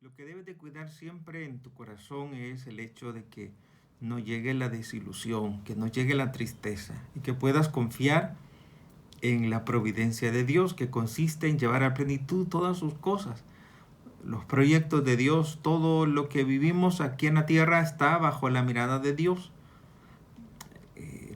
Lo que debes de cuidar siempre en tu corazón es el hecho de que no llegue la desilusión, que no llegue la tristeza y que puedas confiar en la providencia de Dios, que consiste en llevar a plenitud todas sus cosas. Los proyectos de Dios, todo lo que vivimos aquí en la tierra está bajo la mirada de Dios.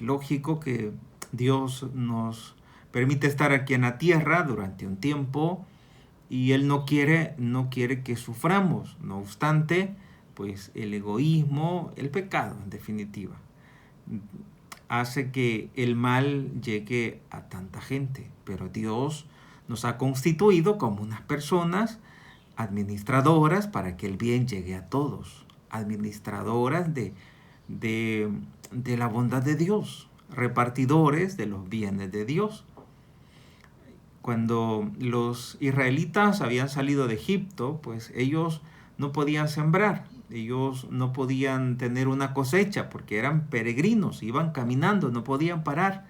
Lógico que Dios nos permite estar aquí en la tierra durante un tiempo y Él no quiere que suframos. No obstante, pues el egoísmo, el pecado en definitiva, hace que el mal llegue a tanta gente. Pero Dios nos ha constituido como unas personas administradoras para que el bien llegue a todos, administradoras de la bondad de Dios, repartidores de los bienes de Dios. Cuando los israelitas habían salido de Egipto, pues ellos no podían sembrar, ellos no podían tener una cosecha porque eran peregrinos, iban caminando, no podían parar.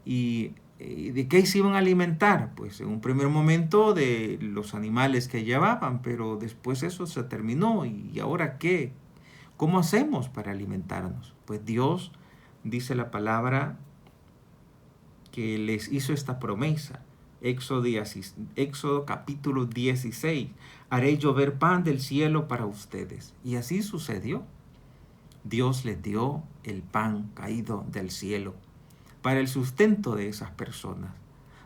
¿Y de qué se iban a alimentar? Pues en un primer momento de los animales que llevaban, pero después eso se terminó. ¿Y ahora qué? ¿Cómo hacemos para alimentarnos? Pues Dios, dice la palabra, que les hizo esta promesa. Éxodo capítulo 16. Haré llover pan del cielo para ustedes. Y así sucedió. Dios les dio el pan caído del cielo para el sustento de esas personas.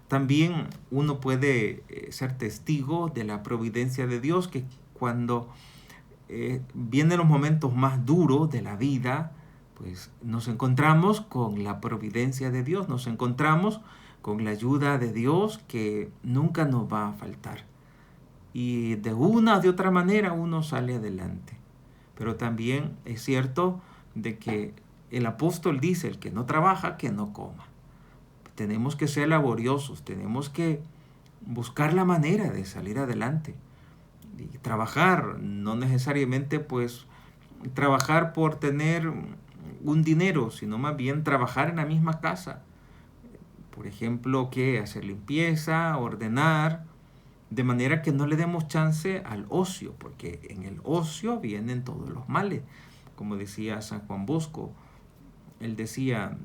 También uno puede ser testigo de la providencia de Dios, que cuando vienen los momentos más duros de la vida, pues nos encontramos con la providencia de Dios, nos encontramos con la ayuda de Dios que nunca nos va a faltar. Y de una o de otra manera uno sale adelante. Pero también es cierto de que el apóstol dice, el que no trabaja, que no coma. Tenemos que ser laboriosos, tenemos que buscar la manera de salir adelante. Y trabajar, no necesariamente pues trabajar por tener un dinero, sino más bien trabajar en la misma casa. Por ejemplo, que hacer limpieza, ordenar, de manera que no le demos chance al ocio, porque en el ocio vienen todos los males. Como decía San Juan Bosco, él decía,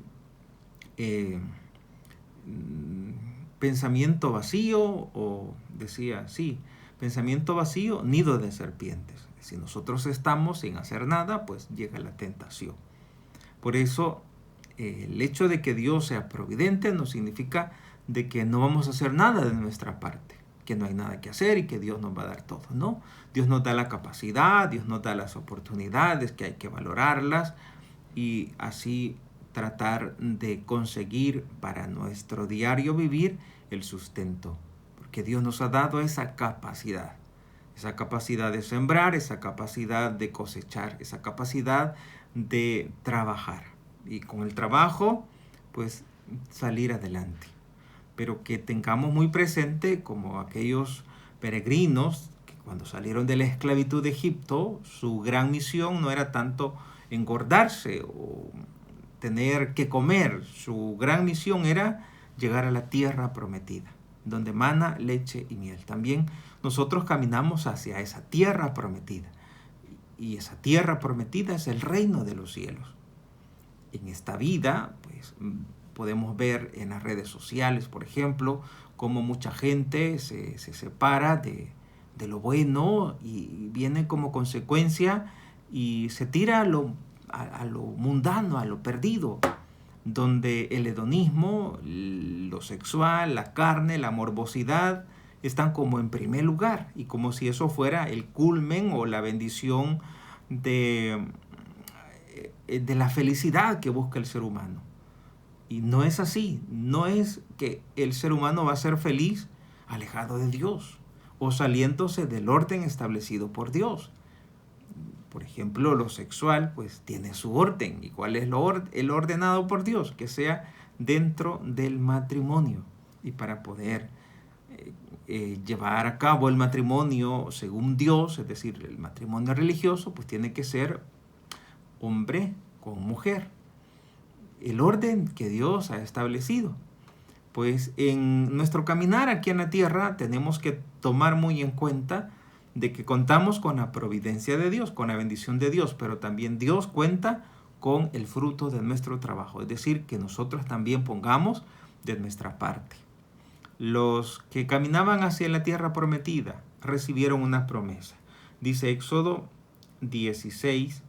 pensamiento vacío, o decía, sí, pensamiento vacío, nido de serpientes. Si nosotros estamos sin hacer nada, pues llega la tentación. Por eso, el hecho de que Dios sea providente no significa de que no vamos a hacer nada de nuestra parte, que no hay nada que hacer y que Dios nos va a dar todo, ¿no? Dios nos da la capacidad, Dios nos da las oportunidades, que hay que valorarlas y así tratar de conseguir para nuestro diario vivir el sustento, porque Dios nos ha dado esa capacidad de sembrar, esa capacidad de cosechar, esa capacidad de trabajar y con el trabajo pues salir adelante. Pero que tengamos muy presente como aquellos peregrinos que cuando salieron de la esclavitud de Egipto, su gran misión no era tanto engordarse o tener que comer, su gran misión era llegar a la tierra prometida, donde mana leche y miel. También nosotros caminamos hacia esa tierra prometida. Y esa tierra prometida es el reino de los cielos. En esta vida, pues podemos ver en las redes sociales, por ejemplo, cómo mucha gente se separa de lo bueno y viene como consecuencia y se tira a lo mundano, a lo perdido, donde el hedonismo, lo sexual, la carne, la morbosidad están como en primer lugar y como si eso fuera el culmen o la bendición de la felicidad que busca el ser humano. Y no es así, no es que el ser humano va a ser feliz alejado de Dios o saliéndose del orden establecido por Dios. Por ejemplo, lo sexual pues tiene su orden. ¿Y cuál es el ordenado por Dios? Que sea dentro del matrimonio. Y para poder llevar a cabo el matrimonio según Dios, es decir, el matrimonio religioso, pues tiene que ser hombre con mujer. El orden que Dios ha establecido. Pues en nuestro caminar aquí en la tierra tenemos que tomar muy en cuenta de que contamos con la providencia de Dios, con la bendición de Dios, pero también Dios cuenta con el fruto de nuestro trabajo, es decir, que nosotros también pongamos de nuestra parte. Los que caminaban hacia la tierra prometida recibieron una promesa. Dice Éxodo 16,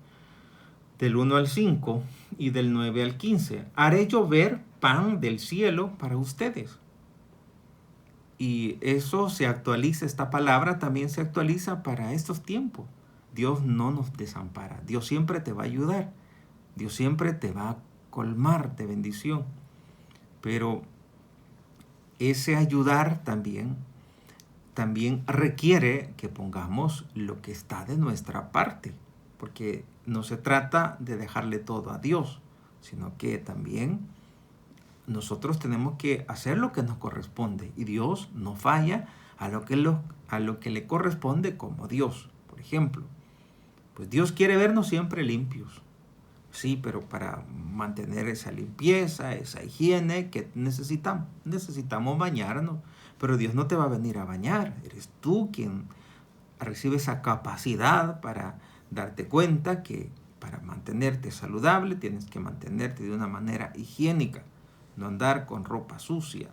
del 1 al 5 y del 9 al 15. Haré llover pan del cielo para ustedes. Y eso se actualiza, esta palabra también se actualiza para estos tiempos. Dios no nos desampara, Dios siempre te va a ayudar, Dios siempre te va a colmar de bendición. Pero ese ayudar también requiere que pongamos lo que está de nuestra parte, porque no se trata de dejarle todo a Dios, sino que también nosotros tenemos que hacer lo que nos corresponde, y Dios no falla a lo que le corresponde como Dios. Por ejemplo, pues Dios quiere vernos siempre limpios. Sí, pero para mantener esa limpieza, esa higiene que necesitamos bañarnos. Pero Dios no te va a venir a bañar. Eres tú quien recibe esa capacidad para darte cuenta que para mantenerte saludable tienes que mantenerte de una manera higiénica. No andar con ropa sucia,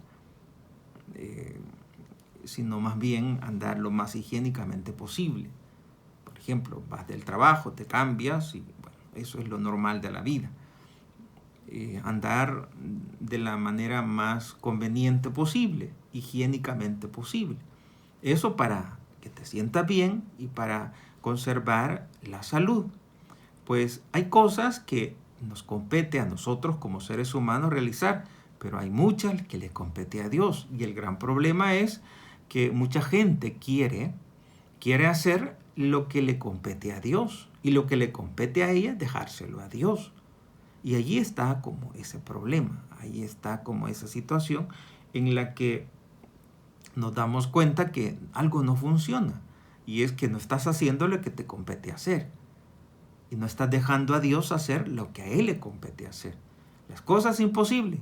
sino más bien andar lo más higiénicamente posible. Por ejemplo, vas del trabajo, te cambias y bueno, eso es lo normal de la vida. Andar de la manera más conveniente posible, higiénicamente posible. Eso para que te sientas bien y para conservar la salud. Pues hay cosas que nos compete a nosotros como seres humanos realizar, pero hay muchas que le compete a Dios. Y el gran problema es que mucha gente quiere hacer lo que le compete a Dios, y lo que le compete a ella dejárselo a Dios. Y allí está como ese problema, ahí está como esa situación en la que nos damos cuenta que algo no funciona, y es que no estás haciendo lo que te compete hacer, y no estás dejando a Dios hacer lo que a Él le compete hacer. Las cosas imposibles,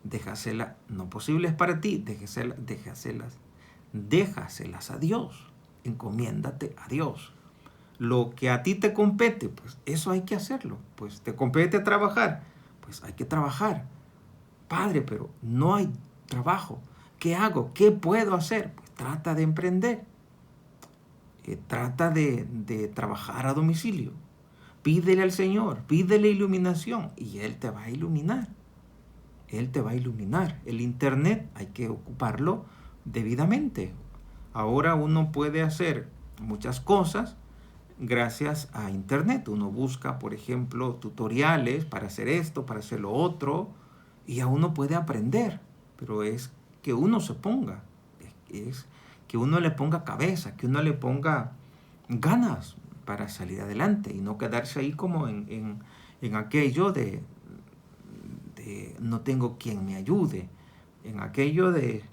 déjaselas, no posibles para ti, déjaselas a Dios, encomiéndate a Dios. Lo que a ti te compete, pues eso hay que hacerlo. Pues te compete trabajar, pues hay que trabajar. Padre, pero no hay trabajo. ¿Qué hago? ¿Qué puedo hacer? Pues trata de emprender. Trata de trabajar a domicilio. Pídele al Señor, pídele iluminación y Él te va a iluminar. Él te va a iluminar. El Internet hay que ocuparlo debidamente. Ahora uno puede hacer muchas cosas gracias a Internet. Uno busca, por ejemplo, tutoriales para hacer esto, para hacer lo otro, y ya uno puede aprender. Pero es que uno se ponga, es que uno le ponga cabeza, que uno le ponga ganas para salir adelante y no quedarse ahí como en aquello de no tengo quien me ayude, en aquello de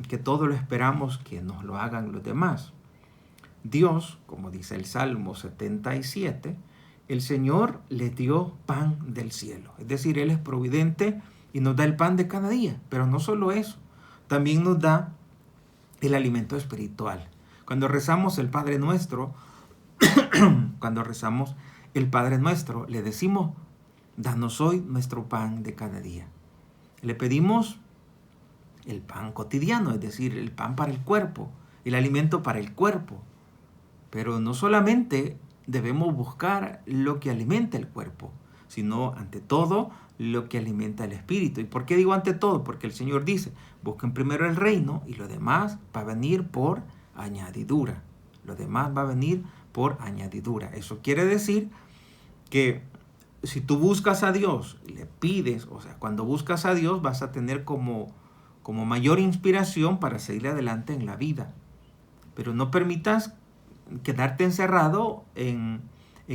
que todo lo esperamos que nos lo hagan los demás. Dios, como dice el Salmo 77, el Señor le dio pan del cielo. Es decir, Él es providente y nos da el pan de cada día. Pero no solo eso, también nos da el alimento espiritual. Cuando rezamos el Padre Nuestro, le decimos, danos hoy nuestro pan de cada día. Le pedimos el pan cotidiano, es decir, el pan para el cuerpo, el alimento para el cuerpo. Pero no solamente debemos buscar lo que alimenta el cuerpo, sino ante todo lo que alimenta el espíritu. ¿Y por qué digo ante todo? Porque el Señor dice, busquen primero el reino y lo demás va a venir por añadidura. Lo demás va a venir por añadidura. Eso quiere decir que si tú buscas a Dios, le pides, o sea, cuando buscas a Dios vas a tener como mayor inspiración para seguir adelante en la vida. Pero no permitas quedarte encerrado en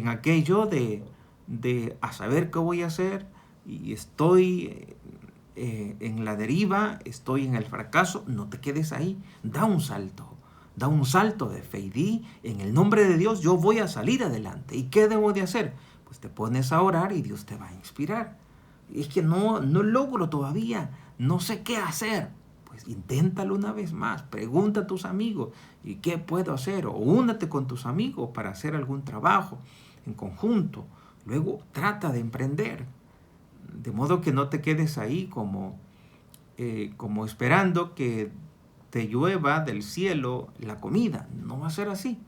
aquello de a saber qué voy a hacer y estoy en la deriva, estoy en el fracaso. No te quedes ahí, da un salto de fe y di, en el nombre de Dios yo voy a salir adelante. ¿Y qué debo de hacer? Pues te pones a orar y Dios te va a inspirar. Es que no logro todavía, no sé qué hacer. pues inténtalo una vez más. Pregunta a tus amigos, ¿y qué puedo hacer? O únete con tus amigos para hacer algún trabajo en conjunto. Luego trata de emprender, de modo que no te quedes ahí como esperando que te llueva del cielo la comida. No va a ser así.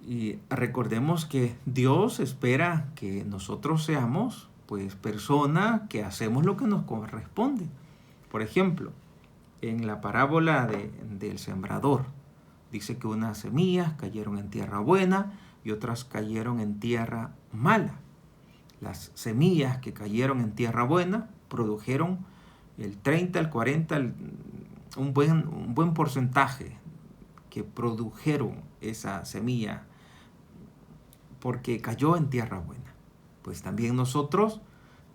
Y recordemos que Dios espera que nosotros seamos, pues, personas que hacemos lo que nos corresponde. Por ejemplo, en la parábola del sembrador, dice que unas semillas cayeron en tierra buena y otras cayeron en tierra mala. Las semillas que cayeron en tierra buena produjeron el 30, el 40, un buen porcentaje que produjeron esa semilla porque cayó en tierra buena. Pues también nosotros,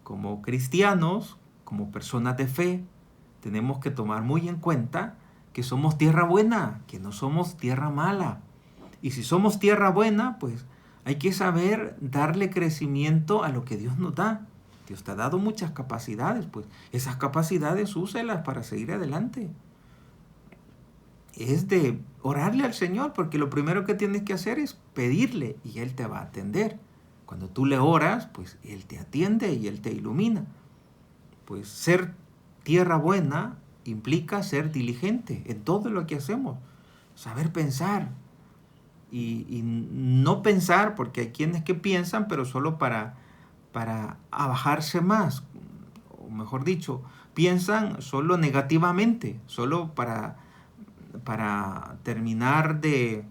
como cristianos, como personas de fe, tenemos que tomar muy en cuenta que somos tierra buena, que no somos tierra mala. Y si somos tierra buena, pues hay que saber darle crecimiento a lo que Dios nos da. Dios te ha dado muchas capacidades, pues esas capacidades úselas para seguir adelante. Es de orarle al Señor, porque lo primero que tienes que hacer es pedirle y Él te va a atender. Cuando tú le oras, pues Él te atiende y Él te ilumina. Pues ser tierra buena implica ser diligente en todo lo que hacemos, saber pensar y no pensar, porque hay quienes que piensan, pero solo para abajarse más, o mejor dicho, piensan solo negativamente, solo para terminar de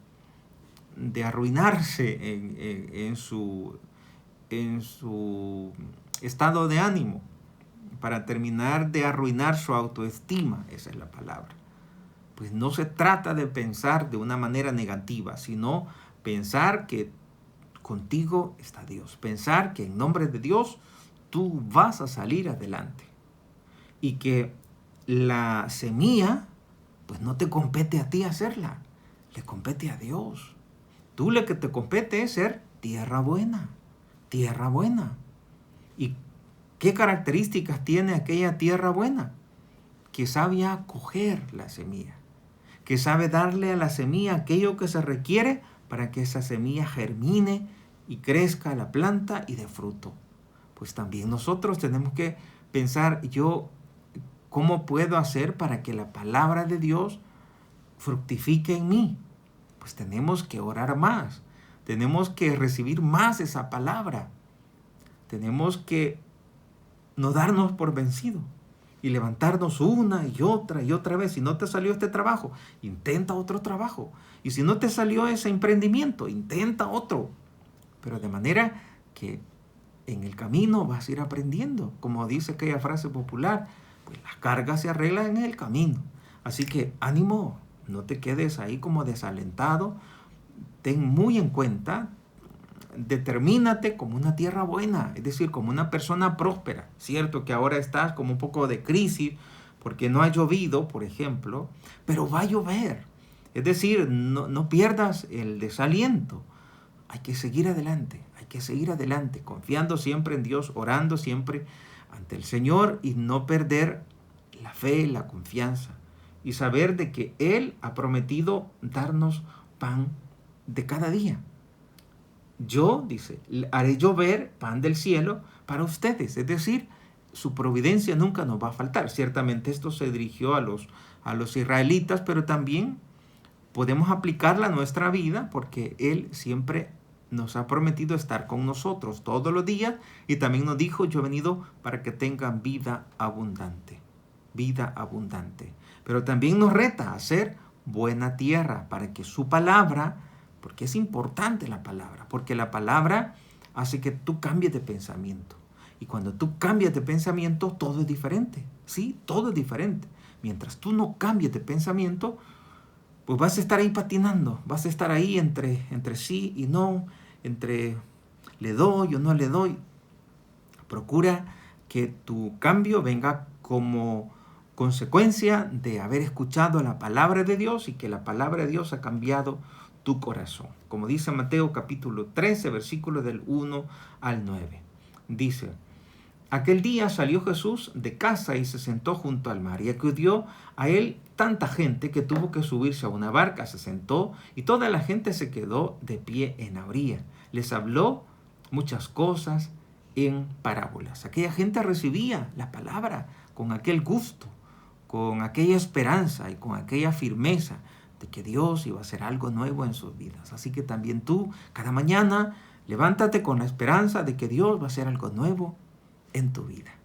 arruinarse en su estado de ánimo, para terminar de arruinar su autoestima, esa es la palabra. Pues no se trata de pensar de una manera negativa, sino pensar que contigo está Dios, pensar que en nombre de Dios tú vas a salir adelante y que la semilla pues no te compete a ti hacerla, le compete a Dios. Tú lo que te compete es ser tierra buena, tierra buena. ¿Y qué características tiene aquella tierra buena? Que sabe acoger la semilla, que sabe darle a la semilla aquello que se requiere para que esa semilla germine y crezca la planta y dé fruto. Pues también nosotros tenemos que pensar, ¿cómo puedo hacer para que la palabra de Dios fructifique en mí? Pues tenemos que orar más, tenemos que recibir más esa palabra, tenemos que no darnos por vencido y levantarnos una y otra vez. Si no te salió este trabajo, intenta otro trabajo. Y si no te salió ese emprendimiento, intenta otro. Pero de manera que en el camino vas a ir aprendiendo. Como dice aquella frase popular, pues las cargas se arreglan en el camino. Así que ánimo, no te quedes ahí como desalentado. Ten muy en cuenta, determínate como una tierra buena, es decir, como una persona próspera. Cierto que ahora estás como un poco de crisis porque no ha llovido, por ejemplo, pero va a llover. Es decir, no pierdas el desaliento. Hay que seguir adelante, confiando siempre en Dios, orando siempre ante el Señor y no perder la fe, la confianza y saber de que Él ha prometido darnos pan de cada día. Yo, dice, haré llover pan del cielo para ustedes. Es decir, su providencia nunca nos va a faltar. Ciertamente esto se dirigió a los israelitas, pero también podemos aplicarla a nuestra vida porque Él siempre nos ha prometido estar con nosotros todos los días y también nos dijo, yo he venido para que tengan vida abundante. Vida abundante. Pero también nos reta a ser buena tierra para que su palabra, porque es importante la palabra, porque la palabra hace que tú cambies de pensamiento. Y cuando tú cambias de pensamiento, todo es diferente. Sí, todo es diferente. Mientras tú no cambies de pensamiento, pues vas a estar ahí patinando, vas a estar ahí entre sí y no, entre le doy o no le doy. Procura que tu cambio venga como consecuencia de haber escuchado la palabra de Dios y que la palabra de Dios ha cambiado tu corazón. Como dice Mateo capítulo 13, versículos del 1 al 9. Dice, Aquel día salió Jesús de casa y se sentó junto al mar, y acudió a él tanta gente que tuvo que subirse a una barca. Se sentó y toda la gente se quedó de pie en la orilla. Les habló muchas cosas en parábolas. Aquella gente recibía la palabra con aquel gusto, con aquella esperanza y con aquella firmeza de que Dios iba a hacer algo nuevo en sus vidas. Así que también tú, cada mañana, levántate con la esperanza de que Dios va a hacer algo nuevo en tu vida.